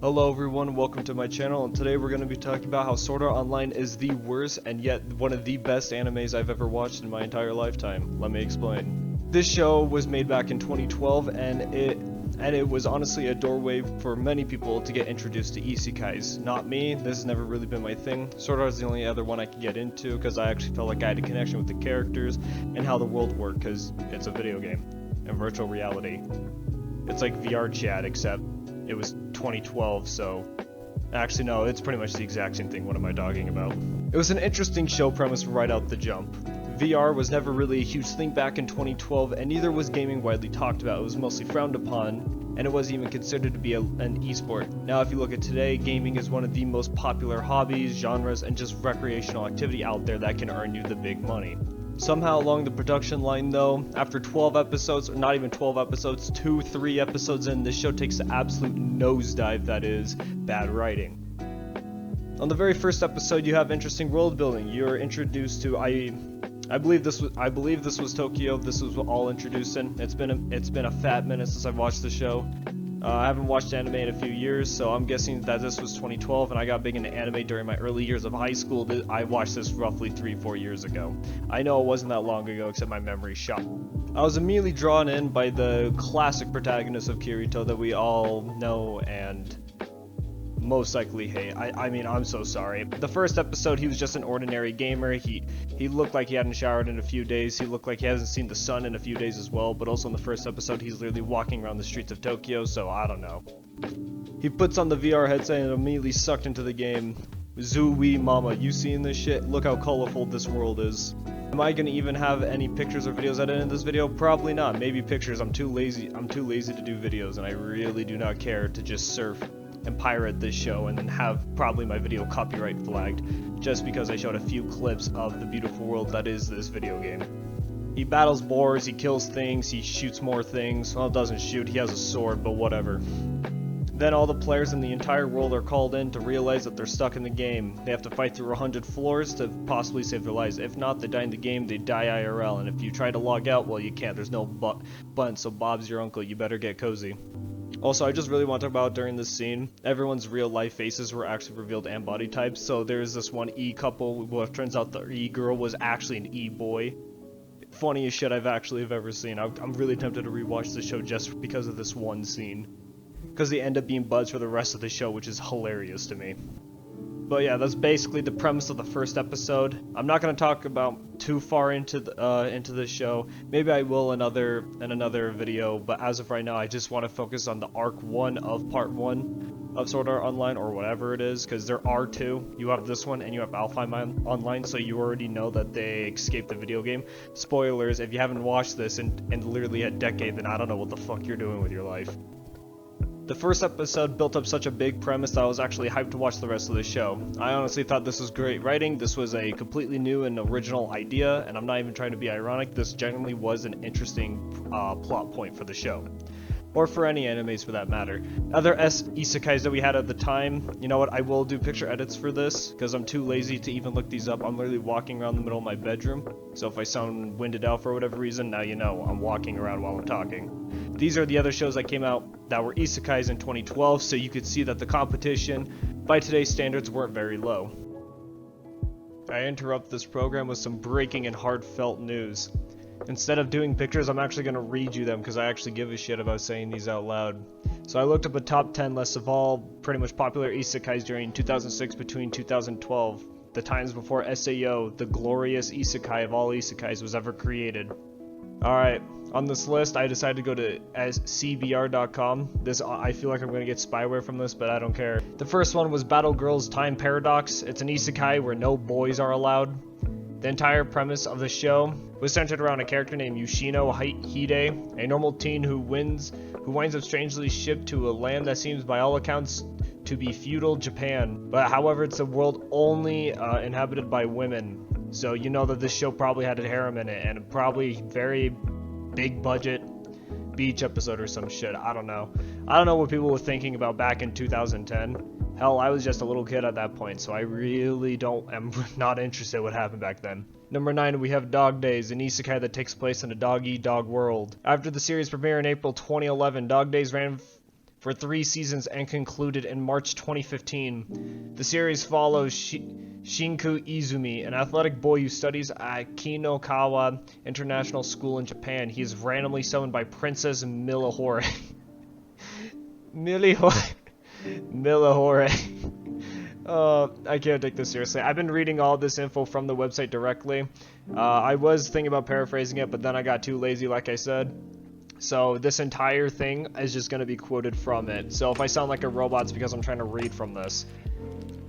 Hello everyone, welcome to my channel, and today we're going to be talking about how Sword Art Online is the worst and yet one of the best animes I've ever watched in my entire lifetime. Let me explain. This show was made back in 2012 and it was honestly a doorway for many people to get introduced to isekais. Not me, this has never really been my thing. Sword Art is the only other one I could get into because I actually felt like I had a connection with the characters and how the world worked because it's a video game and virtual reality. It's like VR chat, except it was 2012, so actually no, it's pretty much the exact same thing. What am I talking about? It was an interesting show premise right out the jump. VR was never really a huge thing back in 2012, and neither was gaming widely talked about. It was mostly frowned upon, and it wasn't even considered to be an esport. Now if you look at today, gaming is one of the most popular hobbies, genres, and just recreational activity out there that can earn you the big money. Somehow along the production line though, after 12 episodes, or not even 12 episodes, 3 episodes in, this show takes the absolute nosedive that is bad writing. On the very first episode you have interesting world building. You're introduced to I believe this was Tokyo. This was all introduced in. It's been a fat minute since I've watched the show. I haven't watched anime in a few years, so I'm guessing that this was 2012, and I got big into anime during my early years of high school. I watched this roughly 3-4 years ago. I know it wasn't that long ago, except my memory's shot. I was immediately drawn in by the classic protagonist of Kirito that we all know and most likely hate. I mean, I'm so sorry. The first episode, he was just an ordinary gamer. He looked like he hadn't showered in a few days. He looked like he hasn't seen the sun in a few days as well, but also in the first episode, he's literally walking around the streets of Tokyo, so I don't know. He puts on the VR headset and immediately sucked into the game. Zooey mama, you seeing this shit? Look how colorful this world is. Am I gonna even have any pictures or videos edited in this video? Probably not. Maybe pictures. I'm too lazy to do videos, and I really do not care to just surf and pirate this show and then have probably my video copyright flagged just because I showed a few clips of the beautiful world that is this video game. He battles boars, he kills things, he shoots more things. Well, doesn't shoot, he has a sword, but whatever. Then all the players in the entire world are called in to realize that they're stuck in the game. They have to fight through 100 floors to possibly save their lives. If not, they die in the game, they die IRL, and if you try to log out, well, you can't. There's no button, so Bob's your uncle, you better get cozy. Also, I just really want to talk about during this scene, everyone's real life faces were actually revealed and body types. So there's this one E couple, well, it turns out the E girl was actually an E boy. Funniest shit I've actually ever seen. I'm really tempted to rewatch the show just because of this one scene. Because they end up being buds for the rest of the show, which is hilarious to me. But yeah, that's basically the premise of the first episode. I'm not going to talk about too far into the show. Maybe I will in another video, but as of right now, I just want to focus on the arc 1 of part 1 of Sword Art Online, or whatever it is, because there are 2. You have this one and you have Alpha Online, so you already know that they escaped the video game. Spoilers, if you haven't watched this in literally a decade, then I don't know what the fuck you're doing with your life. The first episode built up such a big premise that I was actually hyped to watch the rest of the show. I honestly thought this was great writing. This was a completely new and original idea, and I'm not even trying to be ironic. This genuinely was an interesting plot point for the show. Or for any animes for that matter. Other isekais that we had at the time, you know what, I will do picture edits for this, because I'm too lazy to even look these up. I'm literally walking around the middle of my bedroom, so if I sound winded out for whatever reason, now you know, I'm walking around while I'm talking. These are the other shows that came out that were isekais in 2012, so you could see that the competition, by today's standards, weren't very low. I interrupt this program with some breaking and heartfelt news. Instead of doing pictures, I'm actually going to read you them because I actually give a shit about saying these out loud. So I looked up a top 10 list of all pretty much popular isekais during 2006 between 2012, the times before SAO, the glorious isekai of all isekais, was ever created. Alright, on this list I decided to go to cbr.com. I feel like I'm going to get spyware from this, but I don't care. The first one was Battle Girls Time Paradox. It's an isekai where no boys are allowed. The entire premise of the show was centered around a character named Yoshino Hide, a normal teen who winds up strangely shipped to a land that seems by all accounts to be feudal Japan. But however, it's a world only inhabited by women. So you know that this show probably had a harem in it, and probably very big budget beach episode or some shit. I don't know. I don't know what people were thinking about back in 2010. Hell, I was just a little kid at that point, so I really am not interested in what happened back then. Number 9, we have Dog Days, an isekai that takes place in a dog-eat-dog world. After the series premiere in April 2011, Dog Days ran for 3 seasons and concluded in March 2015. The series follows Shinku Izumi, an athletic boy who studies at Kinokawa International School in Japan. He is randomly summoned by Princess Milihore. Milihore. I can't take this seriously. I've been reading all this info from the website directly. I was thinking about paraphrasing it, but then I got too lazy, like I said. So this entire thing is just going to be quoted from it. So if I sound like a robot, it's because I'm trying to read from this.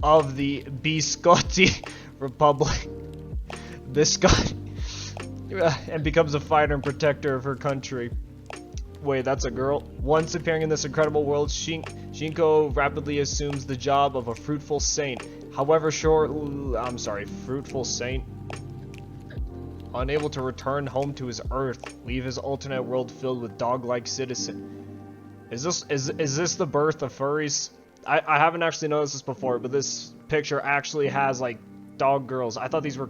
Of the Biscotti Republic, Biscotti, and becomes a fighter and protector of her country. Wait, that's a girl? Once appearing in this incredible world, Shinko rapidly assumes the job of a fruitful saint. However, fruitful saint? Unable to return home to his Earth, leave his alternate world filled with dog-like citizens. Is this the birth of furries? I haven't actually noticed this before, but this picture actually has like dog girls. I thought these were,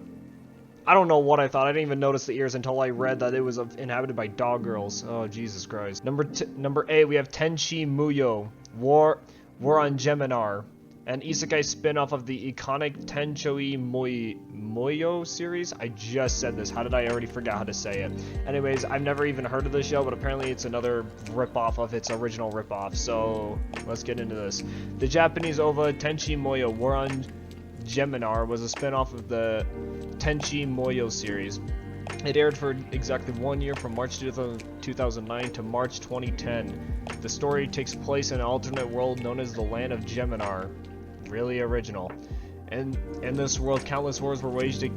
I don't know what I thought. I didn't even notice the ears until I read that it was inhabited by dog girls. Oh, Jesus Christ. Number 8, we have Tenchi Muyo, War on Geminar, an isekai spin-off of the iconic Tenchoi Muyo series. I just said this. How did I already forget how to say it? Anyways, I've never even heard of this show, but apparently it's another rip-off of its original rip-off. So let's get into this. The Japanese OVA Tenchi Muyo, War on Geminar was a spin-off of the Tenchi Muyo series. It aired for exactly 1 year from March 2009 to March 2010. The story takes place in an alternate world known as the Land of Geminar. Really original. And in this world, countless wars were waged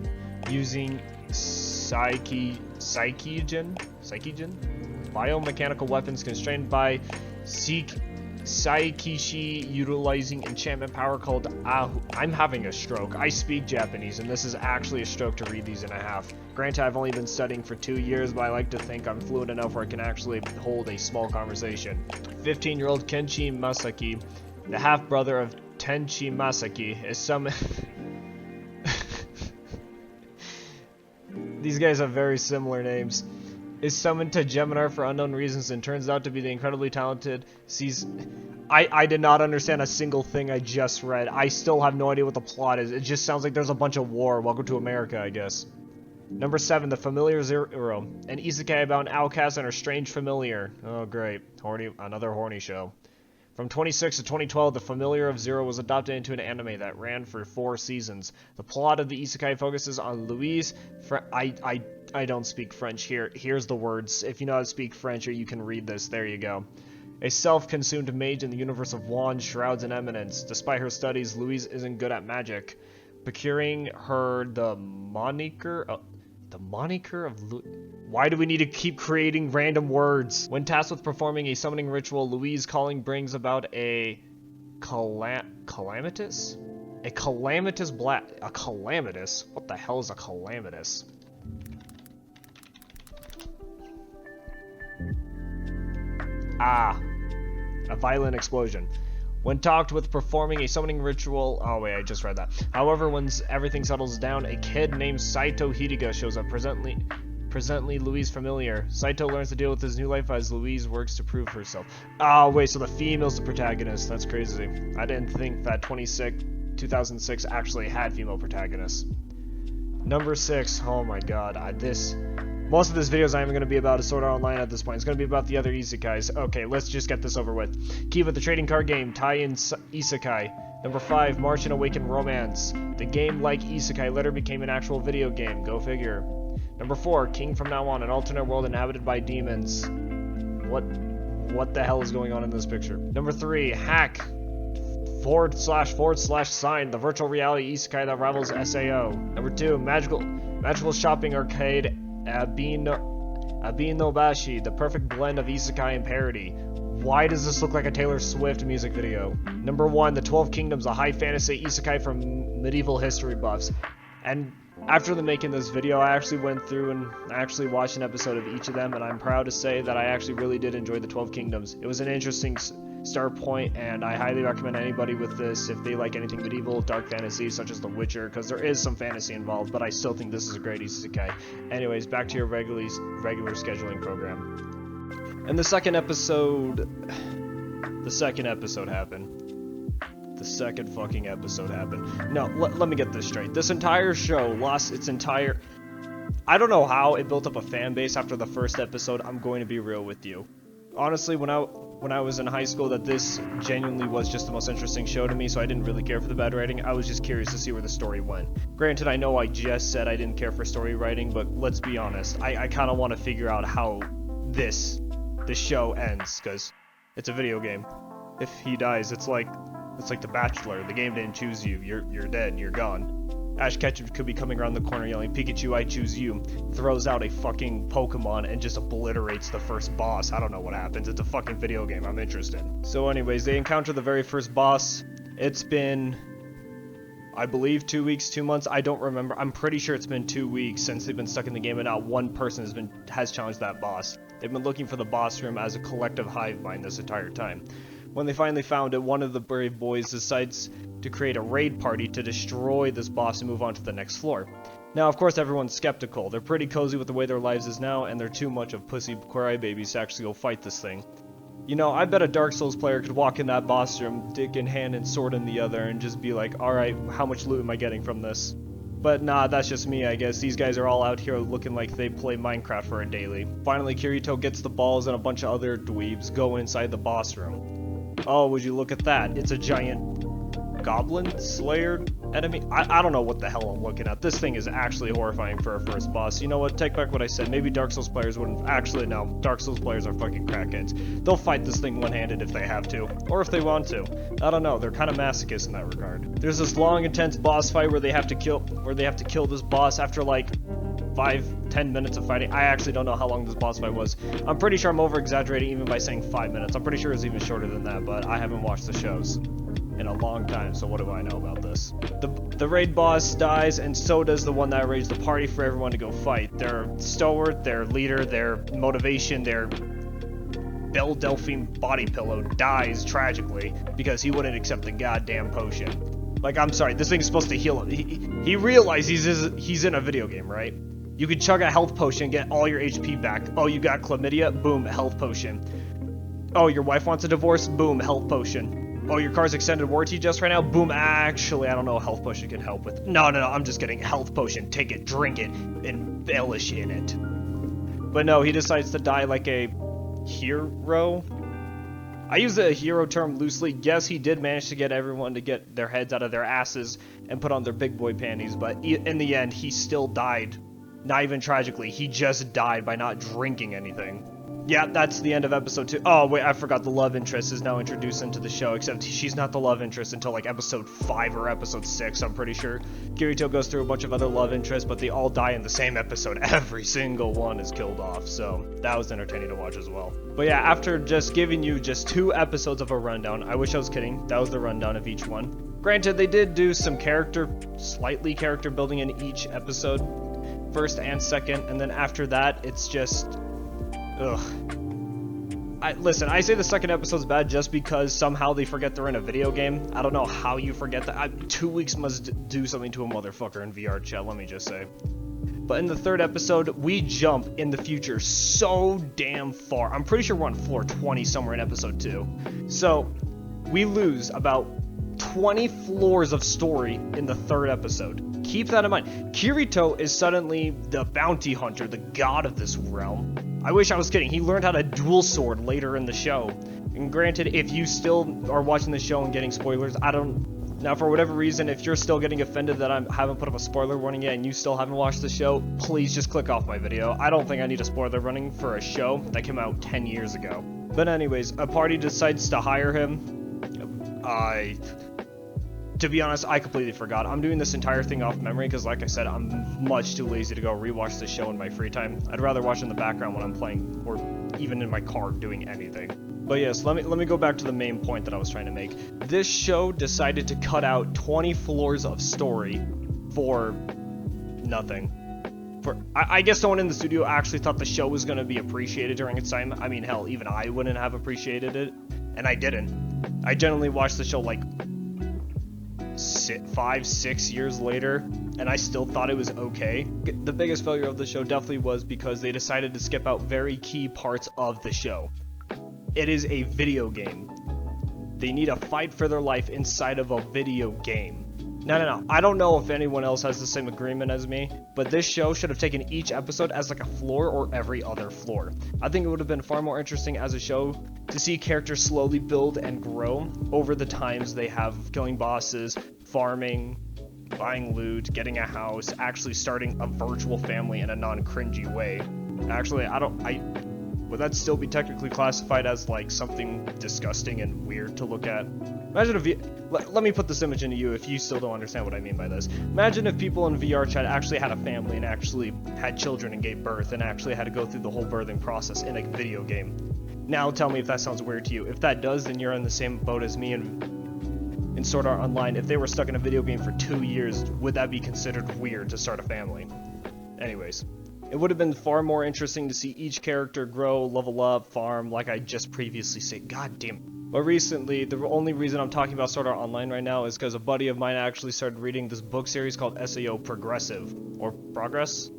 using psychigen? Biomechanical weapons constrained by Saikishi, utilizing enchantment power called Ahu. I'm having a stroke. I speak Japanese, and this is actually a stroke to read these in a half. Granted, I've only been studying for 2 years, but I like to think I'm fluent enough where I can actually hold a small conversation. 15-year-old Kenshi Masaki, the half-brother of Tenchi Masaki, is summoned... These guys have very similar names. Is summoned to Geminar for unknown reasons and turns out to be the incredibly talented I did not understand a single thing I just read. I still have no idea what the plot is. It just sounds like there's a bunch of war. Welcome to America, I guess. Number 7, The Familiar Zero, an isekai about an outcast and her strange familiar. Oh great, another horny show. From 2006 to 2012, The Familiar of Zero was adopted into an anime that ran for 4 seasons. The plot of the isekai focuses on Louise. I don't speak French here. Here's the words. If you know how to speak French, or you can read this, there you go. A self-consumed mage in the universe of wands, shrouds, and eminence. Despite her studies, Louise isn't good at magic. Procuring her the moniker of Why do we need to keep creating random words? When tasked with performing a summoning ritual, Louise calling brings about a calamitous? A calamitous? What the hell is a calamitous? A violent explosion. When talked with performing a summoning ritual... Oh wait, I just read that. However, once everything settles down, a kid named Saito Hidiga shows up, presently Louise familiar. Saito learns to deal with his new life as Louise works to prove herself. Oh wait, so the female's the protagonist. That's crazy. I didn't think that 2006 actually had female protagonists. Number 6. Oh my god. Most of this video is not even going to be about a Sword Art Online at this point. It's going to be about the other isekais. Okay, let's just get this over with. Kiva, the trading card game, tie-in isekai. Number 5, March and Awaken Romance. The game, like isekai, later became an actual video game. Go figure. Number 4, King from Now On, an alternate world inhabited by demons. What the hell is going on in this picture? Number 3, Hack. / sign, the virtual reality isekai that rivals SAO. Number 2, Magical Shopping Arcade. Abinobashi, the perfect blend of isekai and parody. Why does this look like a Taylor Swift music video? Number 1, The 12 Kingdoms, a high fantasy isekai from medieval history buffs. And after making this video, I actually went through and actually watched an episode of each of them, and I'm proud to say that I actually really did enjoy The 12 Kingdoms. It was an interesting start point, and I highly recommend anybody with this if they like anything medieval, dark fantasy, such as The Witcher, because there is some fantasy involved, but I still think this is a great isekai. Anyways, back to your regular scheduling program. In the second episode the second episode happened. The second fucking episode happened. No, let me get this straight. This entire show lost its entire... I don't know how it built up a fan base after the first episode, I'm going to be real with you. Honestly, when I was in high school, that this genuinely was just the most interesting show to me, so I didn't really care for the bad writing. I was just curious to see where the story went. Granted, I know I just said I didn't care for story writing, but let's be honest. I kind of want to figure out how the show ends, because it's a video game. If he dies, it's like The Bachelor. The game didn't choose you. You're dead. You're gone. Ash Ketchum could be coming around the corner yelling, "Pikachu, I choose you," throws out a fucking Pokemon and just obliterates the first boss. I don't know what happens. It's a fucking video game. I'm interested. So anyways, they encounter the very first boss. It's been, I believe, 2 weeks, 2 months. I don't remember. I'm pretty sure it's been 2 weeks since they've been stuck in the game, and not one person has challenged that boss. They've been looking for the boss room as a collective hive mind this entire time. When they finally found it, one of the brave boys decides to create a raid party to destroy this boss and move on to the next floor. Now, of course, everyone's skeptical. They're pretty cozy with the way their lives is now, and they're too much of pussy crybabies to actually go fight this thing. You know, I bet a Dark Souls player could walk in that boss room, dick in hand and sword in the other, and just be like, alright, how much loot am I getting from this? But nah, that's just me, I guess. These guys are all out here looking like they play Minecraft for a daily. Finally, Kirito gets the balls and a bunch of other dweebs go inside the boss room. Oh, would you look at that? It's a giant goblin slayer enemy? I don't know what the hell I'm looking at. This thing is actually horrifying for a first boss. You know what? Take back what I said. Maybe Dark Souls players wouldn't... Actually, no. Dark Souls players are fucking crackheads. They'll fight this thing one-handed if they have to. Or if they want to. I don't know. They're kind of masochists in that regard. There's this long, intense boss fight where they have to kill this boss after, like, 5-10 minutes of fighting. I actually don't know how long this boss fight was. I'm pretty sure I'm over-exaggerating even by saying 5 minutes. I'm pretty sure it's even shorter than that, but I haven't watched the shows in a long time, so what do I know about this? The raid boss dies, and so does the one that arranged the party for everyone to go fight. Their stalwart, their leader, their motivation, their Belle Delphine body pillow dies tragically because he wouldn't accept the goddamn potion. Like, I'm sorry, this thing's supposed to heal him. He realizes he's in a video game, right? You can chug a health potion, get all your HP back. Oh, you got chlamydia? Boom, health potion. Oh, your wife wants a divorce? Boom, health potion. Oh, your car's extended warranty just right now? Boom, actually, I don't know, a health potion can help with. No, I'm just kidding. Health potion, take it, drink it, embellish in it. But no, he decides to die like a hero. I use the hero term loosely. Yes, he did manage to get everyone to get their heads out of their asses and put on their big boy panties, but in the end, he still died. Not even tragically, he just died by not drinking anything. Yeah, that's the end of episode 2. Oh, wait, I forgot the love interest is now introduced into the show, except she's not the love interest until, like, episode 5 or episode 6, I'm pretty sure. Kirito goes through a bunch of other love interests, but they all die in the same episode. Every single one is killed off, so that was entertaining to watch as well. But yeah, after just giving you just 2 episodes of a rundown, I wish I was kidding, that was the rundown of each one. Granted, they did do some slightly character building in each episode, first and second, and then after that, it's just... ugh. Listen, I say the second episode's bad just because somehow they forget they're in a video game. I don't know how you forget that. 2 weeks must do something to a motherfucker in VR chat, let me just say. But in the third episode, we jump in the future so damn far. I'm pretty sure we're on floor 20 somewhere in episode 2. So, we lose about 20 floors of story in the third episode. Keep that in mind. Kirito is suddenly the bounty hunter, the god of this realm. I wish I was kidding. He learned how to dual sword later in the show. And granted, if you still are watching the show and getting spoilers, now for whatever reason, if you're still getting offended that I haven't put up a spoiler warning yet and you still haven't watched the show, please just click off my video. I don't think I need a spoiler warning for a show that came out 10 years ago. But anyways, a party decides to hire him. To be honest, I completely forgot. I'm doing this entire thing off memory because, like I said, I'm much too lazy to go rewatch this show in my free time. I'd rather watch it in the background when I'm playing, or even in my car doing anything. But yes, let me go back to the main point that I was trying to make. This show decided to cut out 20 floors of story for nothing. I guess no one in the studio actually thought the show was going to be appreciated during its time. I mean, hell, even I wouldn't have appreciated it, and I didn't. I generally watched the show like 5-6 years later, and I still thought it was okay. The biggest failure of the show definitely was because they decided to skip out very key parts of the show. It is a video game. They need to fight for their life inside of a video game. No. I don't know if anyone else has the same agreement as me, but this show should have taken each episode as like a floor or every other floor. I think it would have been far more interesting as a show to see characters slowly build and grow over the times they have, killing bosses, farming, buying loot, getting a house, actually starting a virtual family in a non-cringy way. Actually, would that still be technically classified as like something disgusting and weird to look at? Imagine if let me put this image into you if you still don't understand what I mean by this. Imagine if people in VR chat actually had a family and actually had children and gave birth and actually had to go through the whole birthing process in a video game. Now tell me if that sounds weird to you. If that does, then you're in the same boat as me in Sword Art Online. If they were stuck in a video game for 2 years, would that be considered weird to start a family? Anyways. It would have been far more interesting to see each character grow, level up, farm, like I just previously said. God damn it. But recently, the only reason I'm talking about Sword Art Online right now is because a buddy of mine actually started reading this book series called SAO Progressive. Or Progress?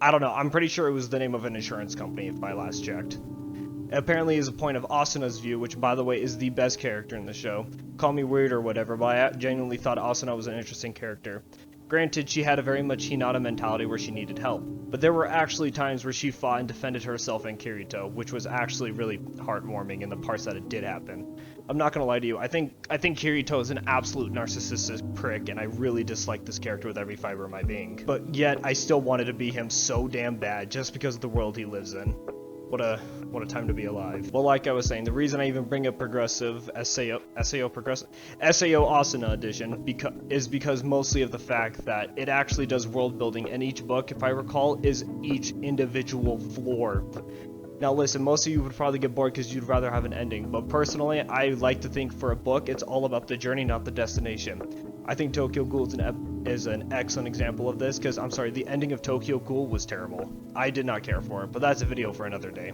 I don't know, I'm pretty sure it was the name of an insurance company if I last checked. It apparently is a point of Asuna's view, which by the way is the best character in the show. Call me weird or whatever, but I genuinely thought Asuna was an interesting character. Granted, she had a very much Hinata mentality where she needed help, but there were actually times where she fought and defended herself and Kirito, which was actually really heartwarming in the parts that it did happen. I'm not gonna lie to you, I think Kirito is an absolute narcissistic prick, and I really dislike this character with every fiber of my being. But yet, I still wanted to be him so damn bad, just because of the world he lives in. What a time to be alive. Well, like I was saying, the reason I even bring up Progressive, SAO Asuna edition, is because mostly of the fact that it actually does world building, and each book, if I recall, is each individual floor. Now listen, most of you would probably get bored because you'd rather have an ending, but personally, I like to think for a book, it's all about the journey, not the destination. I think Tokyo Ghoul is an excellent example of this, because, I'm sorry, the ending of Tokyo Ghoul was terrible. I did not care for it, but that's a video for another day.